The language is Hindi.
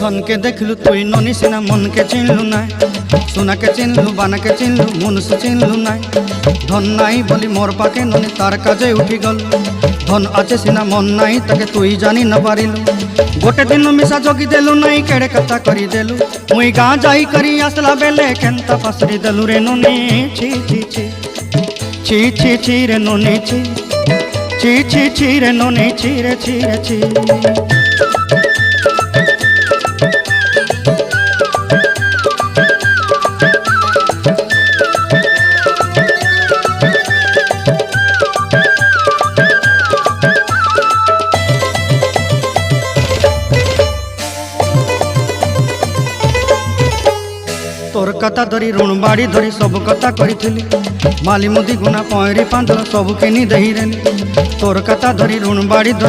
धन के देखलु तुई ननी सिना मन के चिन्हलु ना सोना के चिन्हलु बाना के चिन्हलु मनुष्य चिन्हलु ना धन नाई बोली मोर पाके ननी तार काजे उठी गल धन आचे सिना मन नाई ताके तुई जानी न पारिलु गोटे दिन मिसा जगी देलु नाई केड़े कथा करी देलु मुई गाँ जाई करी आसला बेले केंता पासरी देलु रे ननी छी छी छी छी छी छी रे ननी छी छी छी छी रे ननी छी रे छी रे छी तोर कथा धरी ऋण बाड़ी धरी सब कथा करी माली मुदी गुना पहरी पांदर सब किनी दही रेली तोर कथा धरी ऋण बाड़ी धरी